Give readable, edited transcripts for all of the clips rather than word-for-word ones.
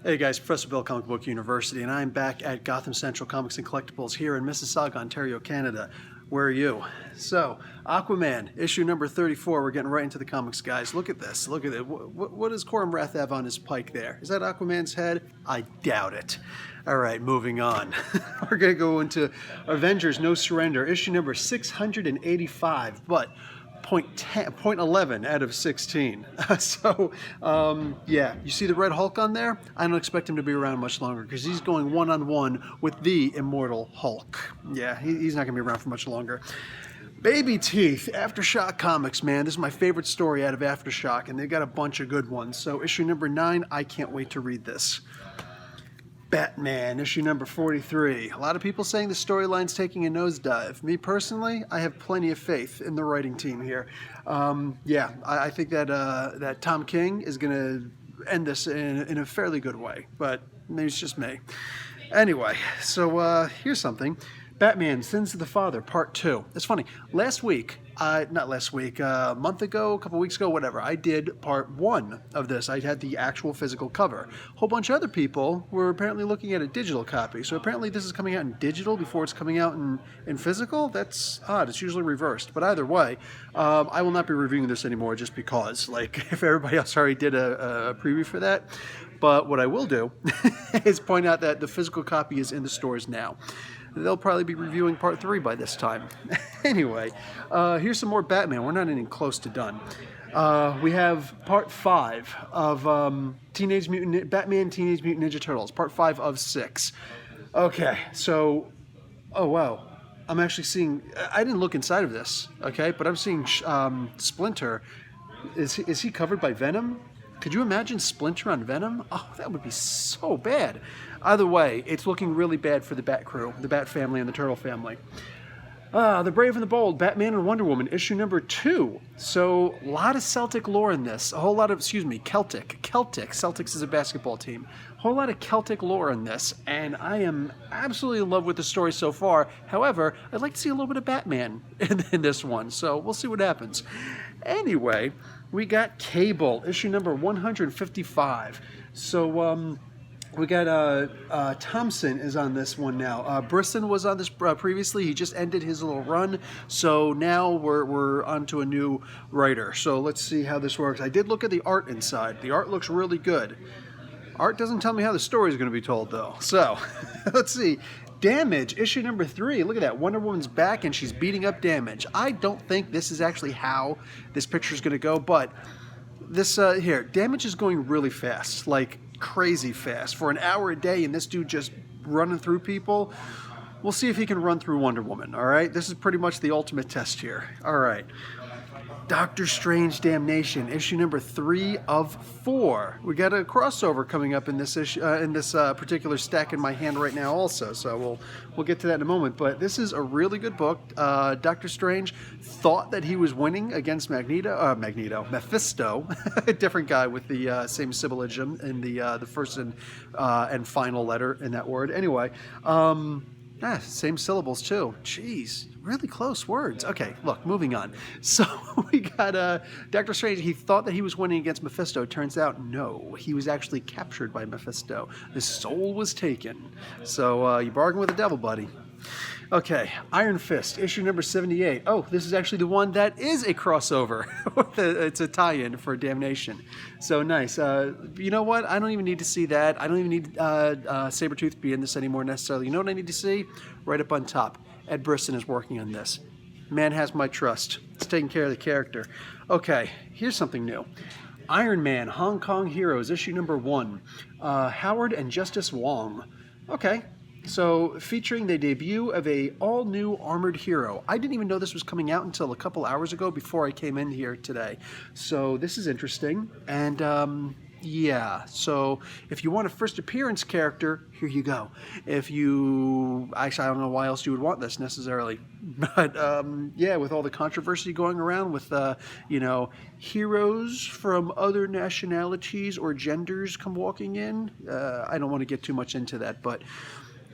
Hey guys, Professor Bill, Comic Book University, and I'm back at Gotham Central Comics and Collectibles here in Mississauga, Ontario, Canada. Where are you? So, Aquaman, issue number 34. We're getting right into the comics, guys. Look at this. Look at it. What does Coram Wrath have on his pike there? Is that Aquaman's head? I doubt it. All right, moving on. We're going to go into Avengers No Surrender, issue number 685, but point 11 out of 16. Yeah, you see the Red Hulk on there? I don't expect him to be around much longer because he's going one-on-one with the Immortal Hulk. Yeah, he's not going to be around for much longer. Baby Teeth, Aftershock Comics, man. This is my favorite story out of Aftershock, and they've got a bunch of good ones. So issue number 9, I can't wait to read this. Batman, issue number 43. A lot of people saying the storyline's taking a nosedive. Me personally, I have plenty of faith in the writing team here. I think that Tom King is going to end this in a fairly good way, but maybe it's just me. Anyway, so here's something. Batman, Sins of the Father, Part 2. It's funny. A month ago, a couple weeks ago, whatever, I did Part 1 of this. I had the actual physical cover. A whole bunch of other people were apparently looking at a digital copy. So apparently this is coming out in digital before it's coming out in physical? That's odd. It's usually reversed. But either way, I will not be reviewing this anymore just because. Like, if everybody else already did a preview for that. But what I will do is point out that the physical copy is in the stores now. They'll probably be reviewing Part 3 by this time. Anyway, here's some more Batman. We're not even close to done. We have Part 5 of Batman Teenage Mutant Ninja Turtles. Part 5 of 6. Okay, so... Oh, wow. I'm actually seeing... I didn't look inside of this, okay? But I'm seeing Splinter. Is he covered by Venom? Could you imagine Splinter on Venom? Oh, that would be so bad. Either way, it's looking really bad for the Bat Crew, the Bat family, and the Turtle family. The Brave and the Bold, Batman and Wonder Woman, issue number 2. So, a lot of Celtic lore in this. A whole lot of, Celtic. Celtics is a basketball team. A whole lot of Celtic lore in this, and I am absolutely in love with the story so far. However, I'd like to see a little bit of Batman in this one, so we'll see what happens. Anyway, we got Cable, issue number 155. So, we got Thompson is on this one now. Brisson was on this previously. He just ended his little run. So now we're on to a new writer. So let's see how this works. I did look at the art inside. The art looks really good. Art doesn't tell me how the story is going to be told, though. So let's see. Damage, issue number 3. Look at that. Wonder Woman's back and she's beating up Damage. I don't think this is actually how this picture is going to go, but this here, Damage is going really fast, like crazy fast. For an hour a day and this dude just running through people, we'll see if he can run through Wonder Woman, all right? This is pretty much the ultimate test here. All right. Doctor Strange Damnation, issue number 3 of 4. We got a crossover coming up in this issue, particular stack in my hand right now, also. So we'll get to that in a moment. But this is a really good book. Doctor Strange thought that he was winning against Mephisto, a different guy with the same symbolism in the first and final letter in that word. Anyway. Same syllables too. Jeez, really close words. Okay, look, moving on. So we got Doctor Strange. He thought that he was winning against Mephisto. Turns out, no. He was actually captured by Mephisto. His soul was taken. So you bargain with the devil, buddy. Okay, Iron Fist, issue number 78. Oh, this is actually the one that is a crossover. It's a tie-in for Damnation. So nice. You know what? I don't even need to see that. I don't even need Sabretooth to be in this anymore necessarily. You know what I need to see? Right up on top. Ed Brisson is working on this. Man has my trust. It's taking care of the character. Okay, here's something new. Iron Man, Hong Kong Heroes, issue number 1. Howard and Justice Wong. Okay. So, featuring the debut of a all-new armored hero. I didn't even know this was coming out until a couple hours ago before I came in here today. So, this is interesting. And, yeah. So, if you want a first appearance character, here you go. If you... Actually, I don't know why else you would want this necessarily. But, yeah, with all the controversy going around with, heroes from other nationalities or genders come walking in, I don't want to get too much into that, but...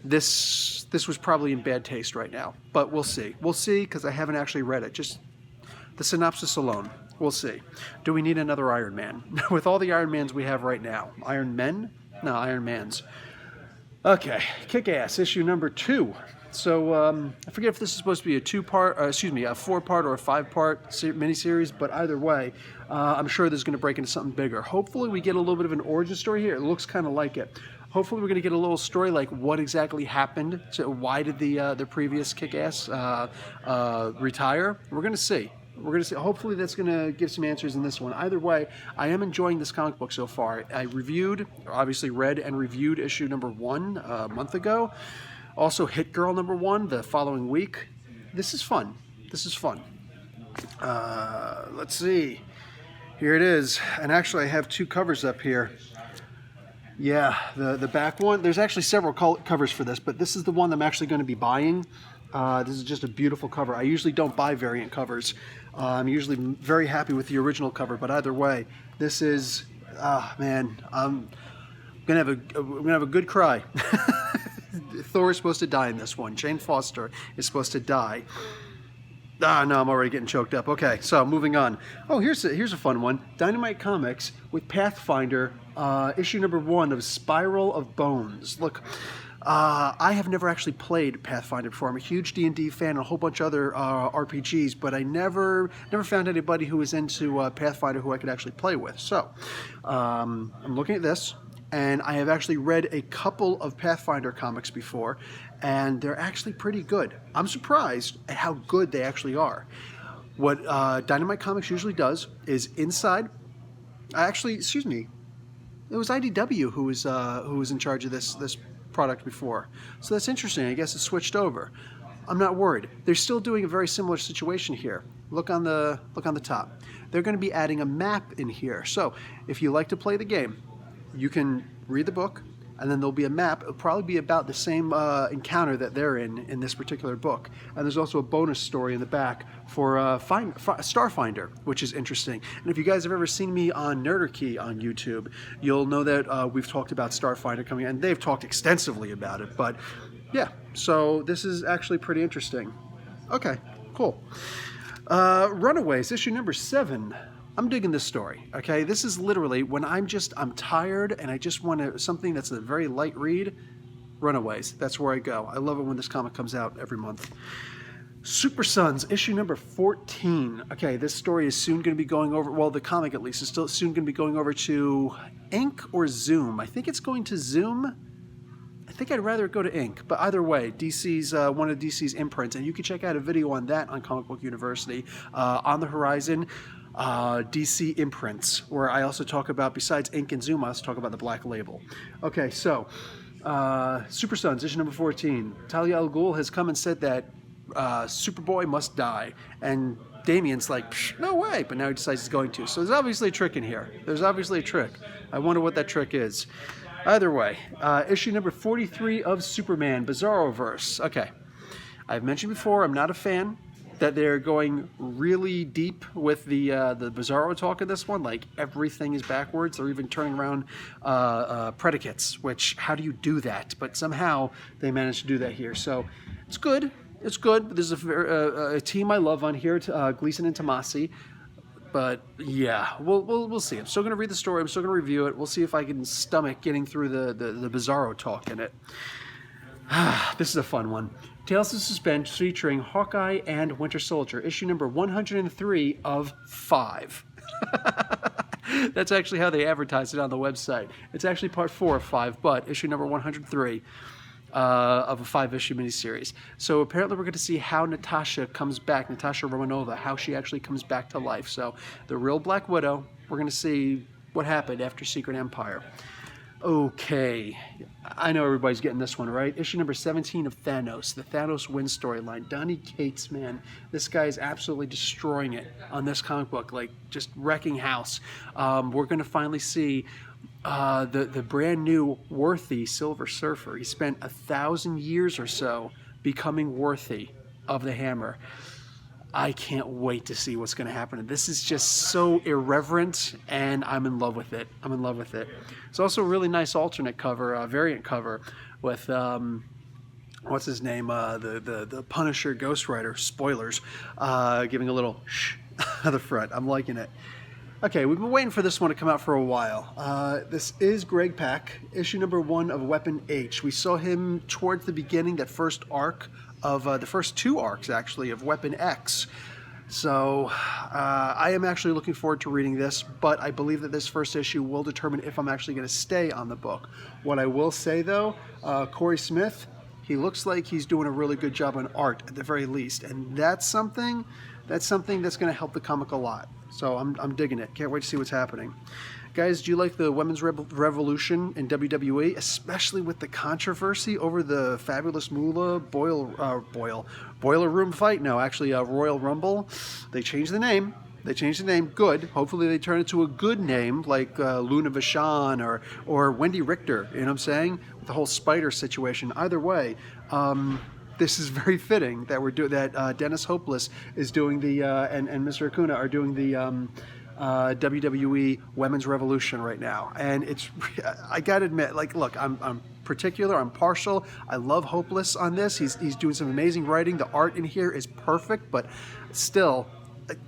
This was probably in bad taste right now, but we'll see. We'll see because I haven't actually read it. Just the synopsis alone. We'll see. Do we need another Iron Man? With all the Iron Mans we have right now. Iron Men? No, Iron Mans. Okay, Kick-Ass, issue number 2. So, I forget if this is supposed to be a 4-part or a 5-part miniseries, but either way, I'm sure this is going to break into something bigger. Hopefully we get a little bit of an origin story here. It looks kind of like it. Hopefully we're going to get a little story like what exactly happened. So why did the previous Kick-Ass retire? We're going to see. We're going to see. Hopefully that's going to give some answers in this one. Either way, I am enjoying this comic book so far. I obviously read and reviewed issue number 1 a month ago. Also Hit Girl number 1 the following week. This is fun. This is fun. Let's see. Here it is. And actually I have 2 covers up here. Yeah, the back one. There's actually several covers for this, but this is the one I'm actually going to be buying. This is just a beautiful cover. I usually don't buy variant covers. I'm usually very happy with the original cover, but either way, this is, man, I'm gonna have a good cry. Thor is supposed to die in this one. Jane Foster is supposed to die. Ah, no, I'm already getting choked up. Okay, so moving on. Oh, here's a fun one. Dynamite Comics with Pathfinder, issue number 1 of Spiral of Bones. Look, I have never actually played Pathfinder before. I'm a huge D&D fan and a whole bunch of other RPGs, but I never found anybody who was into Pathfinder who I could actually play with. So, I'm looking at this, and I have actually read a couple of Pathfinder comics before, and they're actually pretty good. I'm surprised at how good they actually are. What Dynamite Comics usually does is inside. Excuse me, it was IDW who was in charge of this product before, so that's interesting. I guess it switched over. I'm not worried. They're still doing a very similar situation here. Look on the top. They're going to be adding a map in here. So if you like to play the game, you can read the book, and then there'll be a map. It'll probably be about the same encounter that they're in this particular book. And there's also a bonus story in the back for Starfinder, which is interesting. And if you guys have ever seen me on Nerderkey on YouTube, you'll know that we've talked about Starfinder coming in, and they've talked extensively about it. But yeah, so this is actually pretty interesting. Okay, cool. Runaways, issue number 7. I'm digging this story, okay? This is literally when I'm tired and I just want something that's a very light read. Runaways, that's where I go. I love it when this comic comes out every month. Super Sons, issue number 14. Okay, this story is soon going to be going over, well, the comic at least is still soon going to be going over to Ink or Zoom. I think it's going to Zoom. I think I'd rather go to Ink, but either way, DC's one of DC's imprints, and you can check out a video on that on Comic Book University. On the horizon, DC imprints, where I also talk about, besides Ink and Zoom, I also talk about the Black Label. Okay, so Super Sons, issue number 14. Talia al Ghul has come and said that Superboy must die, and Damian's like, no way, but now he decides he's going to. So there's obviously a trick in here. There's obviously a trick. I wonder what that trick is. Either way, issue number 43 of Superman, Bizarroverse. Okay, I've mentioned before, I'm not a fan that they're going really deep with the Bizarro talk in this one. Like, everything is backwards. They're even turning around predicates, which, how do you do that? But somehow they managed to do that here. So it's good. It's good. There's a team I love on here, Gleason and Tomasi. But yeah, we'll see. I'm still going to read the story. I'm still going to review it. We'll see if I can stomach getting through the Bizarro talk in it. This is a fun one. Tales of Suspense featuring Hawkeye and Winter Soldier, issue number 103 of 5. That's actually how they advertised it on the website. It's actually part 4 of 5, but issue number 103 of a 5-issue miniseries. So apparently we're going to see how Natasha comes back, Natasha Romanova, how she actually comes back to life. So the real Black Widow, we're going to see what happened after Secret Empire. Okay, I know everybody's getting this one, right? Issue number 17 of Thanos, the Thanos Win storyline. Donny Cates, man, this guy is absolutely destroying it on this comic book, like just wrecking house. We're going to finally see the brand new worthy Silver Surfer. He spent 1,000 years or so becoming worthy of the hammer. I can't wait to see what's going to happen. This is just so irreverent, and I'm in love with it. I'm in love with it. It's also a really nice alternate cover, variant cover, with what's his name, the Punisher Ghost Rider. Spoilers, giving a little shh the front. I'm liking it. Okay, we've been waiting for this one to come out for a while. This is Greg Pak, issue number 1 of Weapon H. We saw him towards the beginning, that first arc of the first 2 arcs, actually, of Weapon X. So I am actually looking forward to reading this, but I believe that this first issue will determine if I'm actually going to stay on the book. What I will say, though, Corey Smith, he looks like he's doing a really good job on art at the very least, and that's something that's going to help the comic a lot. So I'm digging it. Can't wait to see what's happening. Guys, do you like the women's revolution in WWE, especially with the controversy over the Fabulous Moolah Boiler Room fight? No, actually, Royal Rumble. They changed the name. Good. Hopefully they turn it to a good name like Luna Vachon or Wendy Richter. You know what I'm saying? With the whole spider situation. Either way, this is very fitting that Dennis Hopeless is doing the and Mr. Acuna are doing the WWE Women's Revolution right now, and I gotta admit, like, look, I'm particular, I'm partial. I love Hopeless on this. He's doing some amazing writing. The art in here is perfect, but still,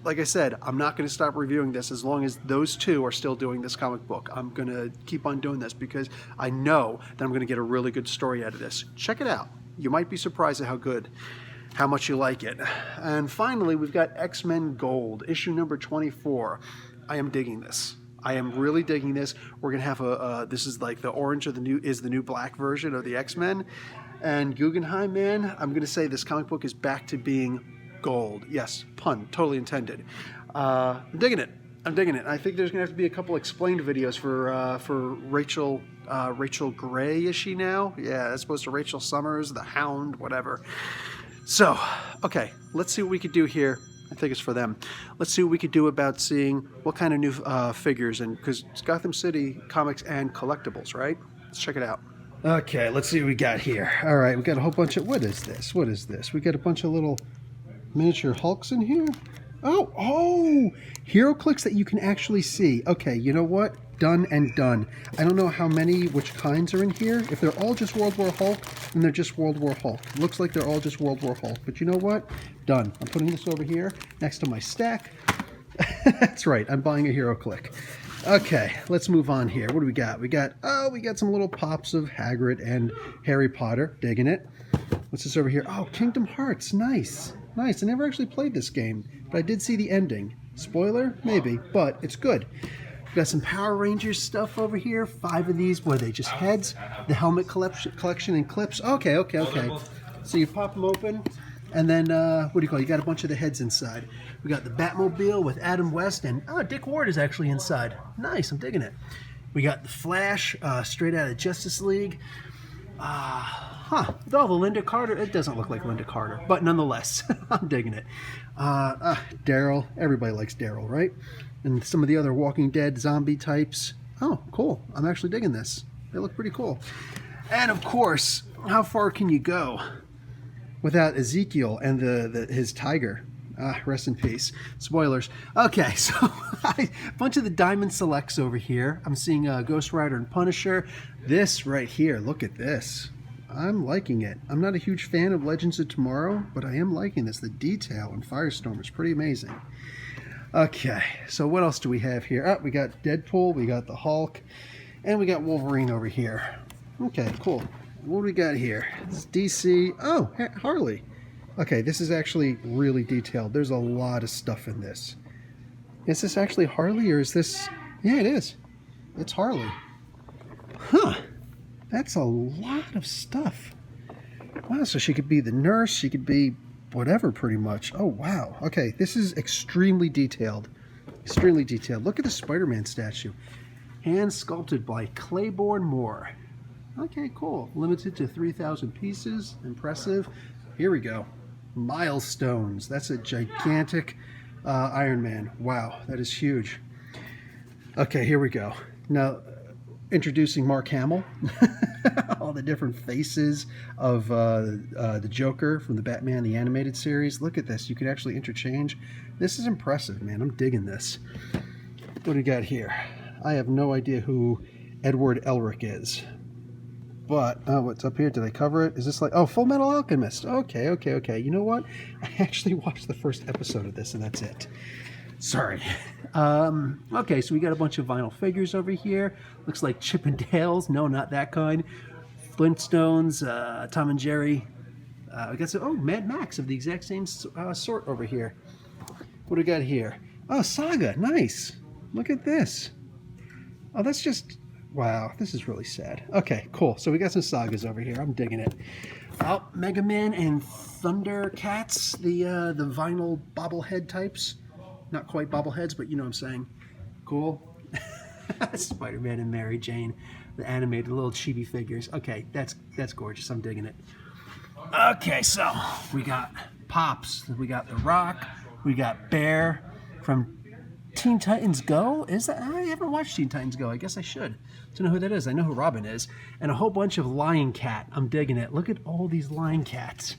like I said, I'm not going to stop reviewing this as long as those two are still doing this comic book. I'm going to keep on doing this because I know that I'm going to get a really good story out of this. Check it out. You might be surprised at how much you like it. And finally, we've got X-Men Gold, issue number 24. I am digging this. I am really digging this. We're going to have this is like the orange of the new black version of the X-Men. And Guggenheim, man, I'm going to say this comic book is back to being gold. Yes, pun, totally intended. I'm digging it. I think there's going to have to be a couple explained videos for Rachel Gray, is she now? Yeah, as opposed to Rachel Summers, the Hound, whatever. So, okay, let's see what we could do here. I think it's for them. Let's see what we could do about seeing what kind of new figures, and because it's Gotham City Comics and Collectibles, right? Let's check it out. Okay, let's see what we got here. All right, we got a whole bunch of, what is this? We got a bunch of little miniature Hulks in here. Oh, hero clicks that you can actually see. Okay, you know what? Done and done. I don't know which kinds are in here. If they're all just World War Hulk, then they're just World War Hulk. Looks like they're all just World War Hulk. But you know what? Done. I'm putting this over here next to my stack. That's right. I'm buying a hero click. Okay, let's move on here. What do we got? We got some little pops of Hagrid and Harry Potter. Digging it. What's this over here? Oh, Kingdom Hearts. Nice. I never actually played this game, but I did see the ending. Spoiler? Maybe, but it's good. We've got some Power Rangers stuff over here. 5 of these. What are they? Just heads? The helmet collection and clips. Okay. So you pop them open, and then, what do you call it? You got a bunch of the heads inside. We got the Batmobile with Adam West, and Dick Ward is actually inside. Nice, I'm digging it. We got the Flash, straight out of Justice League. With all the Linda Carter, it doesn't look like Linda Carter, but nonetheless, I'm digging it. Daryl, everybody likes Daryl, right? And some of the other Walking Dead zombie types. Oh, cool. I'm actually digging this. They look pretty cool. And of course, how far can you go without Ezekiel and his tiger? Rest in peace. Spoilers. Okay, so a bunch of the Diamond Selects over here. I'm seeing Ghost Rider and Punisher. This right here, look at this. I'm liking it. I'm not a huge fan of Legends of Tomorrow, but I am liking this. The detail in Firestorm is pretty amazing. Okay, so what else do we have here? We got Deadpool, we got the Hulk, and we got Wolverine over here. Okay, cool. What do we got here? This is DC. Oh, Harley. Okay, this is actually really detailed. There's a lot of stuff in this. Is this actually Harley, or is this... Yeah, it is. It's Harley. Huh. That's a lot of stuff. Wow, so she could be the nurse, she could be whatever, pretty much. Oh, wow. Okay, this is extremely detailed. Extremely detailed. Look at the Spider-Man statue. Hand sculpted by Claiborne Moore. Okay, cool. Limited to 3,000 pieces. Impressive. Here we go. Milestones. That's a gigantic Iron Man. Wow, that is huge. Okay, here we go. Now, introducing Mark Hamill. All the different faces of the Joker from the Batman the Animated Series. Look at this. You can actually interchange. This is impressive, man. I'm digging this. What do we got here? I have no idea who Edward Elric is. But, what's up here? Did I cover it? Is this like... Oh, Full Metal Alchemist. Okay. You know what? I actually watched the first episode of this, and that's it. Sorry. Okay, so we got a bunch of vinyl figures over here. Looks like Chip and Dale's. No, not that kind. Flintstones, Tom and Jerry. I guess, oh, Mad Max of the exact same sort over here. What do we got here? Oh, Saga. Nice. Look at this. Oh, that's just... Wow, this is really sad. Okay, cool. So we got some Sagas over here. I'm digging it. Oh, Mega Man and Thundercats, the vinyl bobblehead types. Not quite bobbleheads, but you know what I'm saying. Cool. Spider-Man and Mary Jane, the animated little chibi figures. Okay, that's gorgeous. I'm digging it. Okay, so we got Pops. We got The Rock. We got Bear from Teen Titans Go? Is that? I haven't watched Teen Titans Go. I guess I should. To know who that is. I know who Robin is. And a whole bunch of Lion Cat. I'm digging it. Look at all these Lion Cats.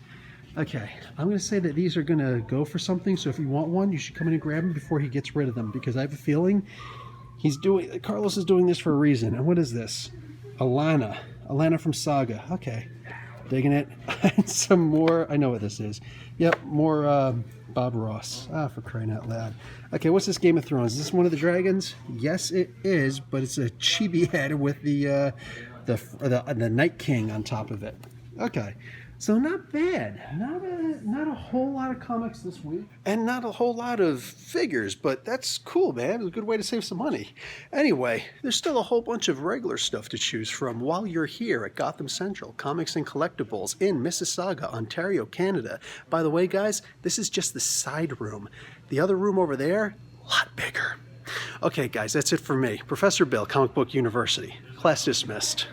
Okay, I'm going to say that these are going to go for something. So if you want one, you should come in and grab them before he gets rid of them. Because I have a feeling Carlos is doing this for a reason. And what is this? Alana from Saga. Okay, digging it. And some more. I know what this is. Yep, more Bob Ross. Ah, for crying out loud. Okay, what's this Game of Thrones? Is this one of the dragons? Yes, it is, but it's a chibi head with the Night King on top of it. Okay, so not bad. Not a whole lot of comics this week, and not a whole lot of figures, but that's cool, man. It's a good way to save some money. Anyway, there's still a whole bunch of regular stuff to choose from while you're here at Gotham Central, Comics and Collectibles in Mississauga, Ontario, Canada. By the way, guys, this is just the side room. The other room over there, a lot bigger. Okay, guys, that's it for me. Professor Bill, Comic Book University. Class dismissed.